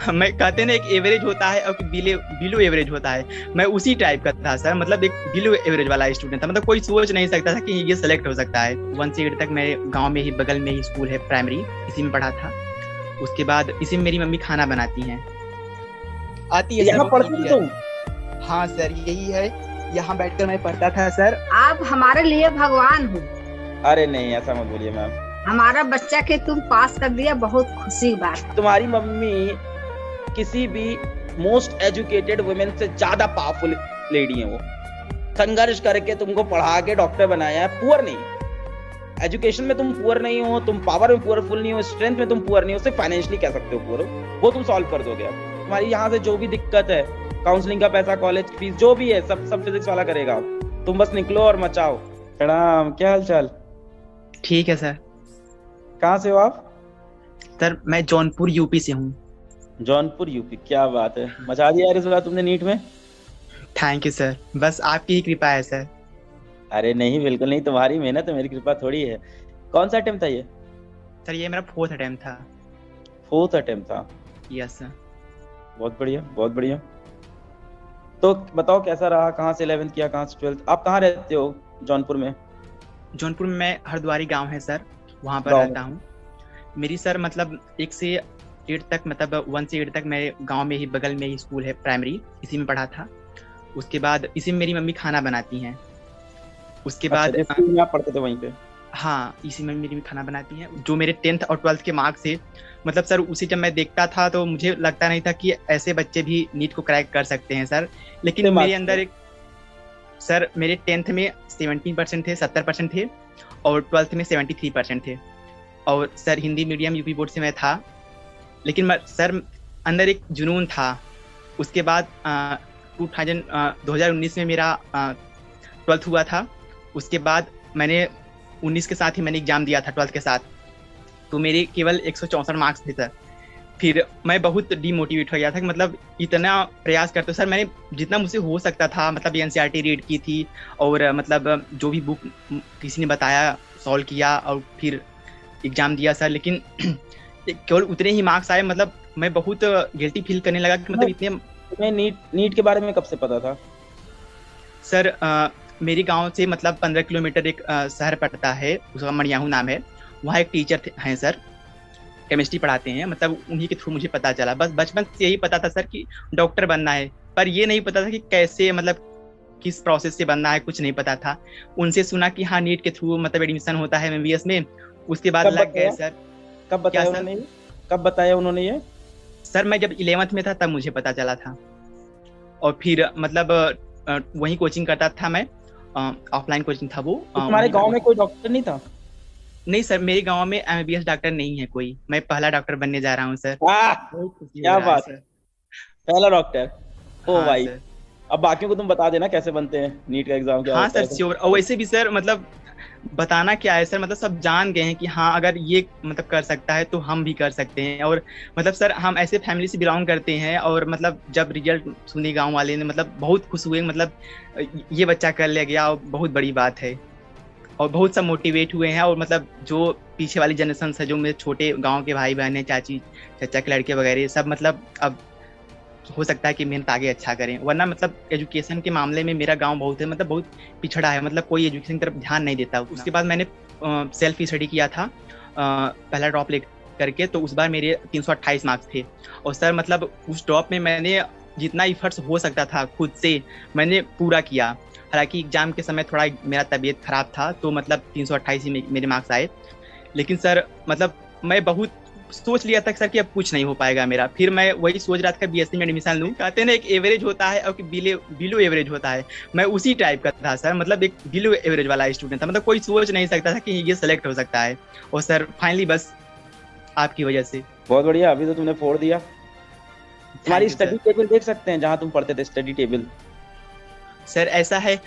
मैं कहते हैं ना, एक एवरेज होता है और बिलो बिलो एवरेज होता है। मैं उसी टाइप का था सर, मतलब एक बिलो एवरेज वाला स्टूडेंट था। मतलब कोई सोच नहीं सकता था कि ये सेलेक्ट हो सकता है। 1 से 8 तक मेरे गांव में ही बगल में ही स्कूल है प्राइमरी, इसी में पढ़ा था। उसके बाद इसी में मेरी मम्मी खाना बनाती हैं। आती है सर, यहाँ बहुत पढ़ते इजी थे है। तुम? हाँ सर, यही है। यहाँ बैठकर मैं पढ़ता था सर। आप हमारे लिए भगवान हो। अरे नहीं, ऐसा मत बोलिए मैम। हमारा बच्चा के तुम पास कर दिया, बहुत खुशी की बात है। तुम्हारी मम्मी किसी भी मोस्ट एजुकेटेड वुमेन से ज्यादा पावरफुल लेडी है। वो संघर्ष करके तुमको पढ़ा के डॉक्टर बनाया है। पुअर नहीं, एजुकेशन में तुम पुअर नहीं हो, तुम पावर में पुअरफुल नहीं हो, स्ट्रेंथ में तुम पुअर नहीं हो, सिर्फ फाइनेंशियली कह सकते हो पुअर हो। वो तुम सॉल्व कर दोगे। अब तुम्हारी यहाँ से जो भी दिक्कत है, काउंसलिंग का पैसा, कॉलेज फीस, जो भी है, सब सब फिजिक्स वाला करेगा। तुम बस निकलो और मचाओ। प्रणाम, क्या हाल चाल? ठीक है सर। कहाँ से हो आप? सर मैं जौनपुर यूपी से हूँ। जौनपुर यूपी, क्या बात है, मचा दिया यार इस बार तुमने नीट में। थैंक यू सर, बस आपकी ही कृपा है सर। अरे नहीं, बिल्कुल नहीं, तुम्हारी मेहनत है, मेरी कृपा थोड़ी है। कौन सा अटेम्प्ट था ये? सर ये मेरा 4th अटेम्प्ट था। 4th अटेम्प्ट था? Yes sir. बहुत बढ़िया, बहुत बढ़िया। तो बताओ कैसा रहा, कहाँ से 11th किया, कहाँ से 12th? आप कहाँ रहते हो जौनपुर में? जौनपुर में मैं हरद्वारी गांव है सर, वहाँ पर गाँव रहता हूँ। मेरी सर मतलब 1 से 8 तक, मतलब 1 से 8 तक मेरे गांव में ही बगल में ही स्कूल है प्राइमरी, इसी में पढ़ा था। उसके बाद इसी में मेरी मम्मी खाना बनाती हैं। उसके अच्छा, बाद जिस स्कूल में आप पढ़ते थे वहीं पे? हाँ, इसी में मेरी खाना बनाती हैं। जो मेरे 10th और 12th के मार्क्स थे, मतलब सर उसी जब मैं देखता था तो मुझे लगता नहीं था कि ऐसे बच्चे भी नीट को क्रैक कर सकते हैं सर। लेकिन कितने मेरे marks अंदर थे? एक, सर मेरे 10th में 17% थे, 70% थे, और 12th में 73% थे। और sir Hindi medium UP board से मैं था। लेकिन सर अंदर एक जुनून था। उसके बाद 2019 में मेरा 12th हुआ था। उसके बाद मैंने 19 के साथ ही मैंने एग्जाम दिया था 12th के साथ। तो मेरे केवल 164 मार्क्स थे सर। फिर मैं बहुत डीमोटिवेट हो गया था कि मतलब इतना प्रयास करते सर, मैंने जितना मुझसे हो सकता था, मतलब एनसीईआरटी रीड की थी, और मतलब जो भी बुक किसी ने बताया सॉल्व किया, और फिर एग्जाम दिया सर। लेकिन केवल उतने ही मार्क्स आए। मतलब मैं बहुत गिल्टी फील करने लगा कि मतलब इतने। तुम्हें नीट के बारे में कब से पता था? सर मेरे गांव से मतलब 15 किलोमीटर एक शहर पड़ता है, उसका मड़ियाहू नाम है। वहाँ एक टीचर हैं सर, केमिस्ट्री पढ़ाते हैं। मतलब उन्हीं के थ्रू मुझे पता चला। बस बचपन से यही पता था सर कि डॉक्टर बनना है, पर ये नहीं पता था कि कैसे, मतलब किस प्रोसेस से बनना है, कुछ नहीं पता था। उनसे सुना कि हाँ नीट के थ्रू मतलब एडमिशन होता है एमबीबीएस में। उसके बाद कब लग गए बताया? सर। कब क्या बताया सर? उन्होंने ये? कब बताया उन्होंने ये? सर मैं जब 11th में था तब मुझे पता चला था। और फिर मतलब वही कोचिंग करता था मैं, ऑफलाइन कोचिंग था वो। तो तुम्हारे गांव में कोई डॉक्टर नहीं था? नहीं सर, मेरे गांव में एमबीबीएस डॉक्टर नहीं है कोई। मैं पहला डॉक्टर बनने जा रहा हूँ सर। वाह, बहुत खुशी हो क्या रहा है बात, सर। पहला डॉक्टर। ओ हाँ भाई, सर। अब बाकियों को तुम बता देना कैसे बनते हैं, नीट का एग्जाम क्या हाँ होता सर है सब। श्योर। और वैसे भी सर मतलब बताना क्या है सर, मतलब सब जान गए हैं कि हाँ अगर ये मतलब कर सकता है तो हम भी कर सकते हैं। और मतलब सर हम ऐसे फैमिली से बिलोंग करते हैं, और मतलब जब रिजल्ट सुने गांव वाले ने, मतलब बहुत खुश हुए। मतलब ये बच्चा कर ले गया, और बहुत बड़ी बात है। और बहुत सब मोटिवेट हुए हैं। और मतलब जो पीछे वाली जनरेशन है, जो मेरे छोटे गांव के भाई बहन है, चाची चाचा के लड़के वगैरह, सब मतलब अब हो सकता है कि मेहनत आगे अच्छा करें। वरना मतलब एजुकेशन के मामले में मेरा गांव बहुत है, मतलब बहुत पिछड़ा है। मतलब कोई एजुकेशन की तरफ ध्यान नहीं देता। उसके बाद मैंने सेल्फ स्टडी किया था पहला ड्रॉप ले करके। तो उस बार मेरे 328 मार्क्स थे। और सर मतलब उस ड्रॉप में मैंने जितना इफर्ट्स हो सकता था खुद से मैंने पूरा किया। हालांकि एग्जाम के समय थोड़ा मेरा तबीयत खराब था, तो मतलब 328 ही मेरे मार्क्स आए। लेकिन सर मतलब मैं बहुत सोच लिया था सर कि अब कुछ नहीं हो पाएगा मेरा। फिर मैं वही सोच रहा था कि बीएससी में एडमिशन लूँ। कहते हैं ना, एक एवरेज होता है और बिलो एवरेज होता है। मैं उसी टाइप का था सर, मतलब एक बिलो एवरेज वाला स्टूडेंट था। मतलब कोई सोच नहीं सकता था कि ये सेलेक्ट हो सकता है। और सर फाइनली बस आपकी वजह से। बहुत बढ़िया, अभी तो तुमने फोड़ दिया। तुम्हारी thank you study sir. Table देख सकते हैं जहाँ तुम पढ़ते थे, स्टडी टेबल? सर ऐसा है,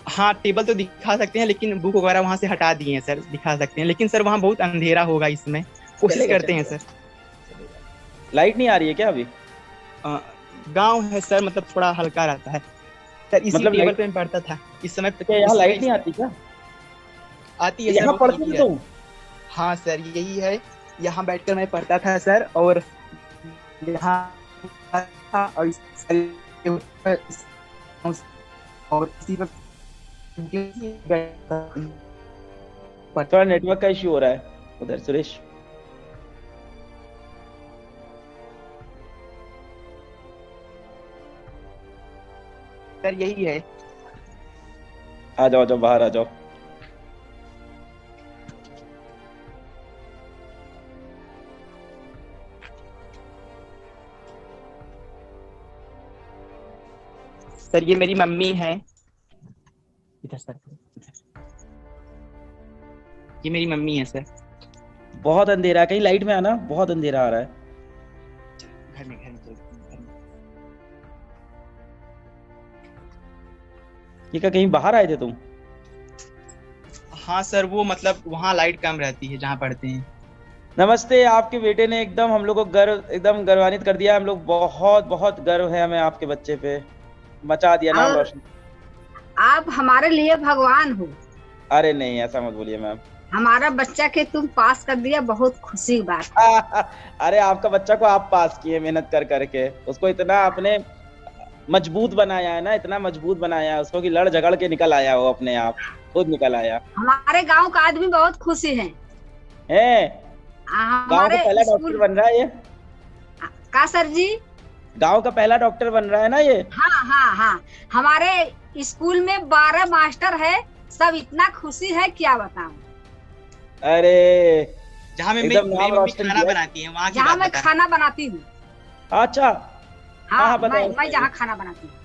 हाँ टेबल तो दिखा सकते हैं, लेकिन बुक वगैरह वहाँ से हटा दिए हैं सर। दिखा सकते हैं, लेकिन सर वहाँ बहुत अंधेरा होगा इसमें। कोशिश चलेगा करते हैं चलेगा सर। चलेगा। लाइट नहीं आ रही है क्या अभी? गांव है सर, मतलब थोड़ा हल्का रहता है सर। इसी मतलब टेबल लाइट, पे मैं पढ़ता था इस समय। तो क्या यहाँ इस समय लाइट नहीं आती क्या? आती है सर, यहाँ बहुत पढ़ते इजी थे है। तुम? हाँ सर, यही है। यहाँ बैठकर मैं पढ़ता था सर। और यहाँ था और और इसी पर थोड़ा नेटवर्क का इश्यू हो रहा है उधर सुरेश। सर यही है। आ जाओ जाओ बाहर आ जाओ। सर ये मेरी मम्मी है। इधर सर, ये मेरी मम्मी है सर। बहुत अंधेरा है, कहीं लाइट में आना, बहुत अंधेरा आ रहा है। घर में घर में। ये क्या कहीं बाहर आए थे तुम? हाँ सर, वो मतलब वहाँ लाइट कम रहती है जहाँ पढ़ते हैं। नमस्ते, आपके बेटे ने एकदम हम लोग को गर्व, एकदम गर्वान्वित कर दिया। हम लोग बहुत बहुत गर्व है हमें आपके बच्चे पे, मचा दिया नाम रोशन। आप हमारे लिए भगवान हो। अरे नहीं ऐसा मत बोलिए मैम। हमारा बच्चा के तुम पास कर दिया, बहुत खुशी की बात। अरे आपका बच्चा को आप पास किए मेहनत कर करके, उसको इतना आपने मजबूत बनाया है ना, इतना मजबूत बनाया है उसको कि लड़ झगड़ के निकल आया, वो अपने आप खुद निकल आया। हमारे गांव का आदमी बहुत खुशी है। गांव का पहला डॉक्टर बन रहा है ये। का सर जी? गांव का पहला डॉक्टर बन रहा है ना ये। हाँ हाँ हाँ, हमारे स्कूल में 12 मास्टर है, सब इतना खुशी है क्या बताऊं। अरे जहाँ मेरी मम्मी खाना बनाती है वहाँ की जहाँ बात मैं बता। खाना बनाती हूँ। अच्छा हाँ, बताओ। मैं जहाँ खाना बनाती हूँ,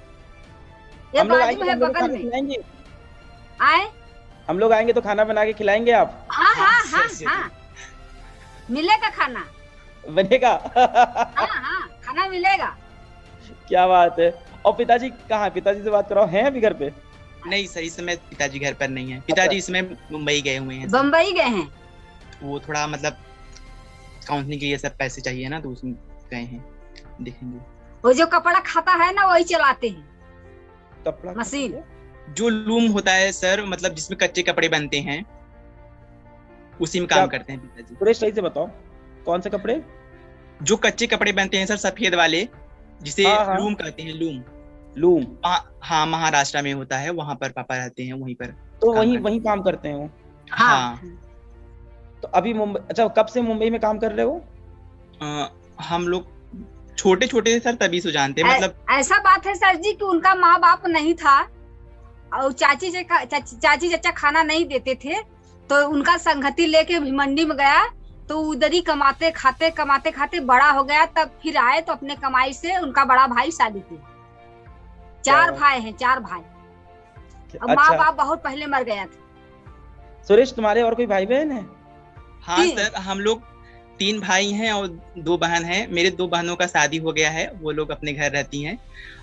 ये हम लोग बाजू है बगल में। खिलाएंगे, आए हम लोग आएंगे तो खाना बना के खिलाएंगे आप। हाँ हाँ हाँ सर, हाँ, मिलेगा खाना। बनेगा। हाँ हाँ, खाना मिलेगा। क्या बात है। और पिताजी कहाँ है? पिताजी से बात कराओ, हैं अभी घर पे? नहीं सर, इस समय पिताजी घर पर नहीं है। पिताजी इसमें मुंबई गए हुए हैं। बम्बई गए हैं। वो थोड़ा मतलब काउंसलिंग के लिए सब पैसे चाहिए ना, तो उसमें गए हैं, देखेंगे। वो जो कपड़ा खाता है ना वही चलाते हैं, कपड़ा मशीन। जो लूम होता है सर, मतलब जिसमें कच्चे कपड़े बनते हैं, उसी में काम करते हैं पिताजी। पूरे सही से बताओ, कौन से कपड़े? जो कच्चे कपड़े बनते हैं सर, सफेद वाले, जिसे हाँ। लूम कहते हैं। लूम। हाँ, महाराष्ट्र में होता है, वहां पर पापा रहते हैं, वहीं पर तो वहीं काम करते हैं वो। हाँ। तो अभी मुंबई, अच्छा कब से मुंबई में काम कर रहे हो? हम लोग छोटे छोटे सर तभी से जानते हैं। मतलब ऐसा बात है सर जी कि उनका माँ बाप नहीं था और चाची चाचा खाना नहीं देते थे, तो उनका संगति लेके भिमंडी में गया, तो उधर ही कमाते खाते बड़ा हो गया। तब फिर आए तो अपने कमाई से उनका बड़ा भाई शादी किया। 4 भाई हैं, 4 भाई। और माँ बाप बहुत पहले मर गया था। सुरेश तुम्हारे और कोई भाई बहन है? हाँ सर, हम लोग 3 भाई हैं और 2 बहन हैं। मेरे 2 बहनों का शादी हो गया है, वो लोग अपने घर रहती हैं।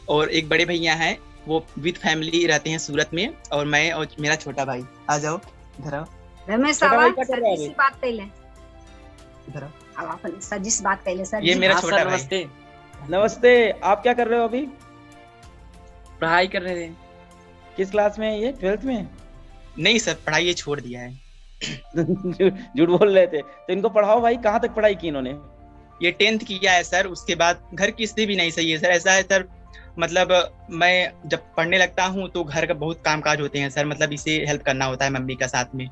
और एक बड़े भैया हैं, वो विद फैमिली रहते हैं सूरत में। और मैं और मेरा छोटा भाई। आ जाओ इधर आओ। रमेश छोटा भाई साहब, क्या कर रहा है सर जी अभी? से बात कर ले। इधर आओ। अब आप सर जी से बात कर ले। सर ये जी, मेरा हाँ छोटा सर, भाई। नमस्ते। नमस्ते, आप क्या कर रहे हो अभी? पढ़ाई कर रहे थे। किस क्लास में है ये? 12th में? नहीं सर, पढ़ाई ये छोड़ दिया है। झूठ बोल रहे थे। तो इनको पढ़ाओ भाई, कहाँ तक पढ़ाई की इन्होंने? ये 10th किया है सर। उसके बाद घर की स्थिति भी नहीं सही है सर। ऐसा है सर, मतलब मैं जब पढ़ने लगता हूँ तो घर का बहुत कामकाज होते हैं सर। मतलब इसे हेल्प करना होता है मम्मी का साथ में।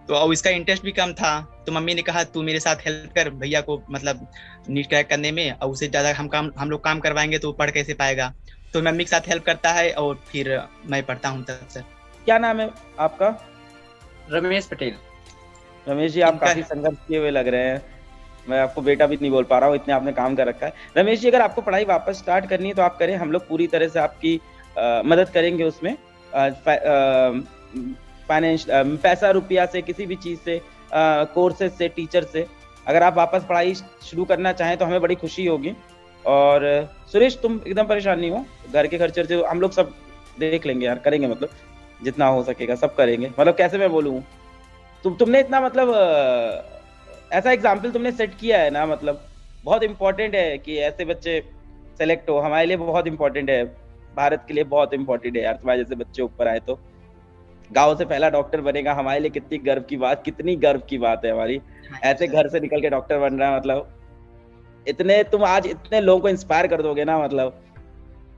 तो और इसका इंटरेस्ट भी कम था, तो मम्मी ने कहा तू मेरे साथ हेल्प कर भैया को, मतलब नीट क्रैक करने में। और उससे ज्यादा हम लोग काम करवाएंगे तो पढ़ कैसे पाएगा। तो मम्मी के साथ हेल्प करता है और फिर मैं पढ़ता हूँ तब सर। क्या नाम है आपका? रमेश पटेल। रमेश जी, आप इनका- काफी संघर्ष किए हुए लग रहे हैं। मैं आपको बेटा भी नहीं बोल पा रहा हूँ, इतने आपने काम कर रखा है। रमेश जी, अगर आपको पढ़ाई वापस स्टार्ट करनी है तो आप करें, हम लोग पूरी तरह से आपकी मदद करेंगे उसमें। फाइनेंस, पैसा रुपया से, किसी भी चीज से, कोर्सेज से, टीचर से, अगर आप वापस पढ़ाई शुरू करना चाहें तो हमें बड़ी खुशी होगी। और सुरेश, तुम एकदम परेशान नहीं हो, घर के खर्चे हम लोग सब देख लेंगे यार, करेंगे, मतलब जितना हो सकेगा सब करेंगे। मतलब कैसे मैं बोलूँ, तुमने इतना मतलब ऐसा एग्जाम्पल तुमने सेट किया है ना, मतलब बहुत इंपॉर्टेंट है कि ऐसे बच्चे सेलेक्ट हो। हमारे लिए बहुत इंपॉर्टेंट है, भारत के लिए बहुत इंपॉर्टेंट है यार, तुम्हारे जैसे बच्चे ऊपर आए तो। गांव से पहला डॉक्टर बनेगा, हमारे लिए कितनी गर्व की बात है हमारी। ऐसे घर से निकल के डॉक्टर बन रहा है, मतलब इतने तुम आज इतने लोगों को इंस्पायर कर दोगे ना, मतलब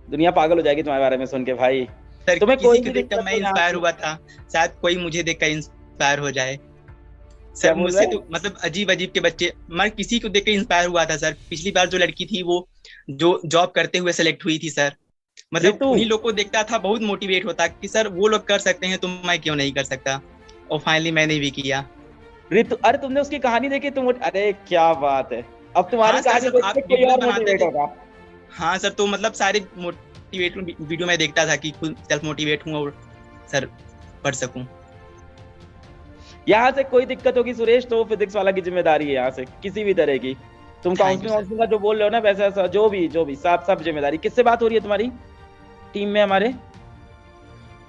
दुनिया पागल हो जाएगी तुम्हारे बारे में सुन के भाई। सर तुम्हें किसी कोई को भी देखकर दिक्कत मैं नहीं यहाँ इंस्पायर पे। हुआ था, शायद कोई मुझे देखकर इंस्पायर हो जाए। क्या सर बोल मुझसे रहे तो हैं? मतलब अजीब अजीब के बच्चे, मैं किसी को देखकर इंस्पायर हुआ था सर। पिछली बार जो लड़की थी वो जो जॉब करते हुए सेलेक्ट हुई थी सर, मतलब रितु, उन्हीं लोग को देखता था, बहुत मोटिवेट होता कि सर वो लोग कर सकते हैं तो मैं क्यों नहीं कर सकता। और फाइनली मैंने भी किया। रितु, अरे तुमने उसकी कहानी देखी तुम? अरे क्या बात है, अब तुम्हारी हाँ सर, कहानी जब देख आप के कोई वीडियोस और बनाते मोटिवेट थे, होगा। हाँ सर, तो मतलब सारे मोटिवेट वीडियो में देखता था कि खुद सेल्फ मोटिवेट हूँ और सर पढ़ सकूं। यहाँ से कोई दिक्कत होगी सुरेश तो फिजिक्स वाला की जिम्मेदारी है, यहाँ से किसी भी तरह की। तुम Thank you, काउंसलिंग का जो बोल रहे हो ना, वैसा ऐसा जो भी सब जिम्मेदारी। किससे बात हो रही है तुम्हारी टीम में हमारे?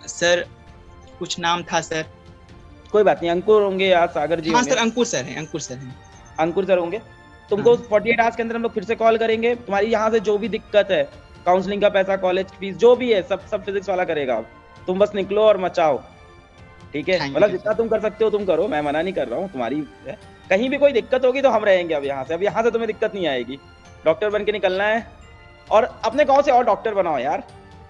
सर कुछ नाम था सर। कोई बात नहीं, अंकुर होंगे या सागर जी हाँ होंगे। सर, अंकुर सर हैं, अंकुर सर हैं। अंकुर सर होंगे। तुमको हाँ। 48 आवर्स के अंदर हम लोग फिर से कॉल करेंगे। तुम्हारी यहाँ से जो भी दिक्कत है, काउंसलिंग का पैसा, कॉलेज फीस, जो भी है, सब फिजिक्स वाला करेगा। तुम बस निकलो और मचाओ, ठीक है? Thank you, मतलब sir. जितना तुम कर सकते हो तुम करो, मैं मना नहीं कर रहा हूँ, तुम्हारी है। कहीं भी कोई दिक्कत होगी तो हम रहेंगे। अब यहाँ से तुम्हें दिक्कत नहीं आएगी। डॉक्टर बन के निकलना है और अपने गाँव से और डॉक्टर बनाओ यार।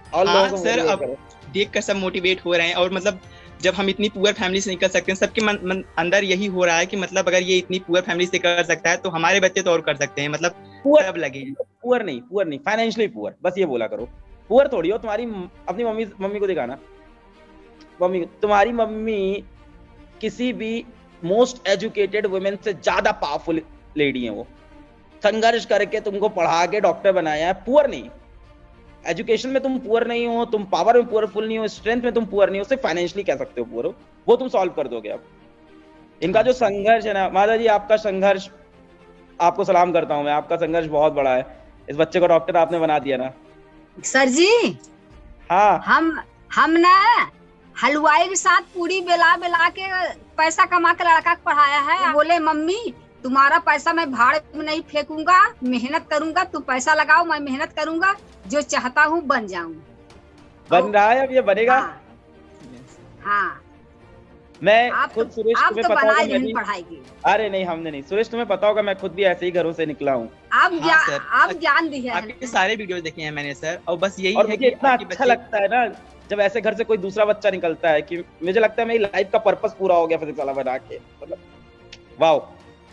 और हाँ लोगों को सर, motivate अब करो। देख कर सब मोटिवेट हो रहे हैं। और मतलब जब हम इतनी पुअर फैमिली से निकल सकते हैं, सबके मन अंदर यही हो रहा है कि मतलब अगर ये इतनी पुअर फैमिली से कर सकता है तो हमारे बच्चे तो और कर सकते हैं। मतलब पुअर सब लगे हैं। पुअर नहीं, फाइनेंशियली पुअर, बस ये बोला करो। पुअर थोड़ी हो। तुम्हारी अपनी मम्मी को दिखाना। मम्मी, तुम्हारी मम्मी किसी भी मोस्ट एजुकेटेड वुमेन से ज्यादा पावरफुल लेडी है। वो संघर्ष करके तुमको पढ़ा के डॉक्टर बनाया है। पुअर नहीं, एजुकेशन में तुम पुअर नहीं हो, तुम पावर में पुअरफुल नहीं हो, स्ट्रेंथ में तुम पुअर नहीं हो, सिर्फ फाइनेंशियली कह सकते हो पुअर हो। वो तुम सॉल्व कर दोगे। अब इनका जो संघर्ष है ना, माता जी आपका संघर्ष, आपको सलाम करता हूं मैं। आपका संघर्ष बहुत बड़ा है। इस बच्चे को डॉक्टर आपने बना दिया ना। सर जी, हाँ, हम ना हलवाई के साथ पूरी बेला बेला के पैसा कमा के लड़का को पढ़ाया है। बोले मम्मी तुम्हारा पैसा मैं भाड़ में नहीं फेंकूंगा, मेहनत करूंगा, तुम पैसा लगाओ, मैं मेहनत करूंगा, जो चाहता हूँ बन जाऊं। बन रहा है, अब ये बनेगा। हाँ, हाँ। मैं आप खुद सुरेश, आप तुम्हें तो पता बना होगा ही मैं नहीं भी, पढ़ाई। अरे नहीं हमने नहीं सुरेश, तुम्हें पता होगा मैं खुद भी ऐसे ही घरों से निकला हूँ। आप हाँ सर, आप ज्ञान दी है। आपके सारे वीडियोस देखे हैं मैंने सर, और बस यही और है मुझे कि इतना आपके अच्छा बच्चे, लगता है ना जब ऐसे घर से कोई दूसरा बच्चा निकलता है, कि मुझे लगता है मेरी लाइफ का पर्पस पूरा हो गया फिजिक्स वाला बना के। मतलब वाह,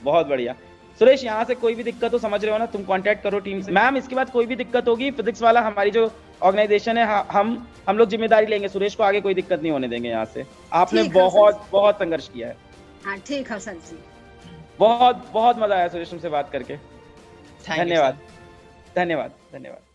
बहुत बढ़िया। सुरेश, यहाँ से कोई भी दिक्कत हो, समझ रहे हो ना, तुम कांटेक्ट करो टीम से। मैम, इसके बाद कोई भी दिक्कत होगी, फिजिक्स वाला हमारी जो ऑर्गेनाइजेशन है, हम लोग जिम्मेदारी लेंगे। सुरेश को आगे कोई दिक्कत नहीं होने देंगे। यहाँ से आपने ठीक है, बहुत बहुत संघर्ष किया है। हाँ ठीक है सर जी। बहुत बहुत मजा आया सुरेश तुमसे बात करके। Thank you, धन्यवाद, sir. धन्यवाद, धन्यवाद।